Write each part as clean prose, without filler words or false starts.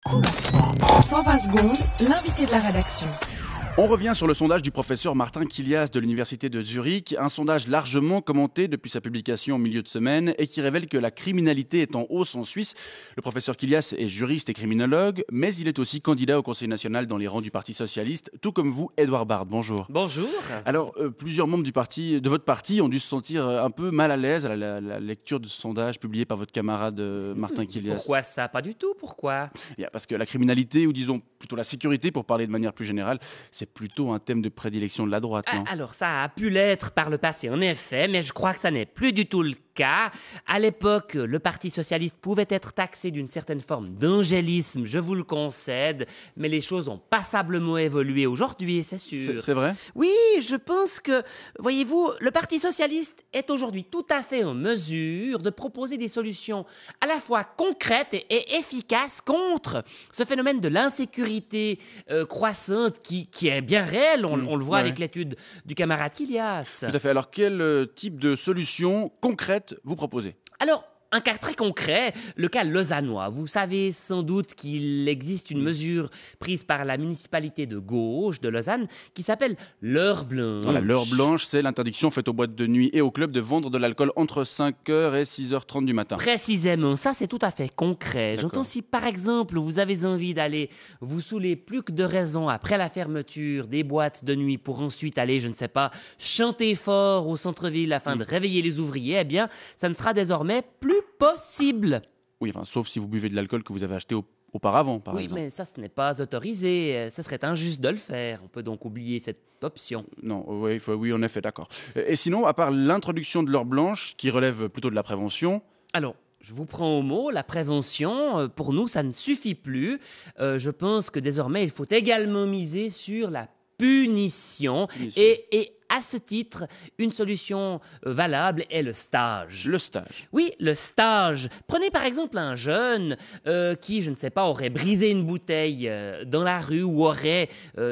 120 secondes, l'invité de la rédaction. On revient sur le sondage du professeur Martin Kilias de l'Université de Zurich, un sondage largement commenté depuis sa publication en milieu de semaine et qui révèle que la criminalité est en hausse en Suisse. Le professeur Kilias est juriste et criminologue, mais il est aussi candidat au Conseil national dans les rangs du Parti socialiste, tout comme vous, Edouard Bard. Bonjour. Bonjour. Alors, plusieurs membres de votre parti ont dû se sentir un peu mal à l'aise à la lecture de ce sondage publié par votre camarade Martin Kilias. Pourquoi ça? Pas du tout, pourquoi? Parce que la criminalité, ou disons plutôt la sécurité, pour parler de manière plus générale, c'est plutôt un thème de prédilection de la droite, non ? Alors ça a pu l'être par le passé, en effet, mais je crois que ça n'est plus du tout le cas. À l'époque, le Parti socialiste pouvait être taxé d'une certaine forme d'angélisme, je vous le concède, mais les choses ont passablement évolué aujourd'hui, c'est sûr. C'est vrai ? Oui, je pense que, voyez-vous, le Parti socialiste est aujourd'hui tout à fait en mesure de proposer des solutions à la fois concrètes et efficaces contre ce phénomène de l'insécurité croissante qui est bien réel, on le voit avec l'étude du camarade Kilias. Tout à fait. Alors, quel type de solution concrète vous proposez ? Alors, un cas très concret, le cas lausannois. Vous savez sans doute qu'il existe une mesure prise par la municipalité de Gauche, de Lausanne, qui s'appelle l'heure blanche. Voilà, l'heure blanche, c'est l'interdiction faite aux boîtes de nuit et aux clubs de vendre de l'alcool entre 5h et 6h30 du matin. Précisément, ça c'est tout à fait concret. D'accord. J'entends si par exemple vous avez envie d'aller vous saouler plus que de raison après la fermeture des boîtes de nuit pour ensuite aller, je ne sais pas, chanter fort au centre-ville afin de réveiller les ouvriers, eh bien, ça ne sera désormais plus possible. Oui, enfin, sauf si vous buvez de l'alcool que vous avez acheté auparavant, par Oui, exemple. mais ça, ce n'est pas autorisé. Ce serait injuste de le faire. On peut donc oublier cette option. Non, oui, en effet, d'accord. Et sinon, à part l'introduction de l'heure blanche, qui relève plutôt de la prévention... Alors, je vous prends au mot, la prévention, pour nous, ça ne suffit plus. Je pense que désormais, il faut également miser sur la punition. Et à ce titre, une solution valable est le stage. Le stage. Oui, le stage. Prenez par exemple un jeune qui, je ne sais pas, aurait brisé une bouteille dans la rue ou aurait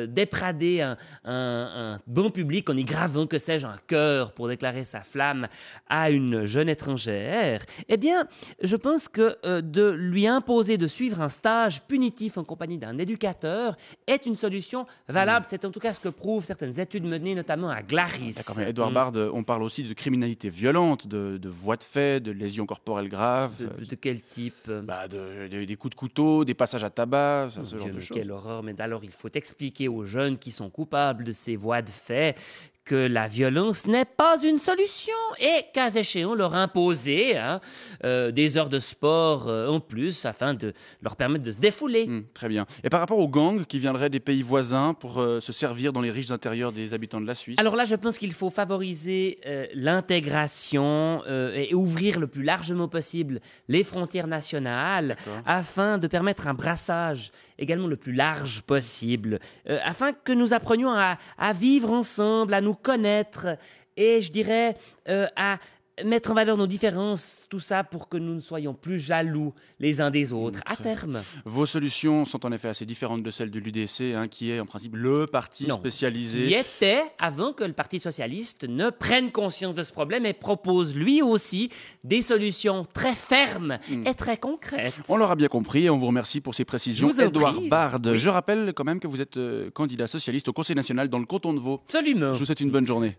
dépradé un banc public en y gravant, que sais-je, un cœur pour déclarer sa flamme à une jeune étrangère. Eh bien, je pense que de lui imposer de suivre un stage punitif en compagnie d'un éducateur est une solution valable. C'est en tout cas ce que prouvent certaines études menées notamment à Glaris. D'accord, mais Edouard Bard, on parle aussi de criminalité violente, de voies de fait, de lésions corporelles graves. De quel type? Des coups de couteau, des passages à tabac, ce genre Dieu, de mais choses. quelle horreur. Mais alors, il faut expliquer aux jeunes qui sont coupables de ces voies de fait que la violence n'est pas une solution et, cas échéant, leur imposer des heures de sport en plus afin de leur permettre de se défouler. Très bien. Et par rapport aux gangs qui viendraient des pays voisins pour se servir dans les riches intérieurs des habitants de la Suisse? Alors là, je pense qu'il faut favoriser l'intégration et ouvrir le plus largement possible les frontières nationales afin de permettre un brassage également le plus large possible, afin que nous apprenions à vivre ensemble, à nous connaître et, je dirais, à mettre en valeur nos différences, tout ça pour que nous ne soyons plus jaloux les uns des autres, à terme. Vos solutions sont en effet assez différentes de celles de l'UDC, qui est en principe le parti spécialisé. Il était avant que le Parti socialiste ne prenne conscience de ce problème et propose lui aussi des solutions très fermes et très concrètes. On l'aura bien compris et on vous remercie pour ces précisions. Edouard Bard, oui. Je rappelle quand même que vous êtes candidat socialiste au Conseil national dans le canton de Vaud. Absolument. Je vous souhaite une bonne journée.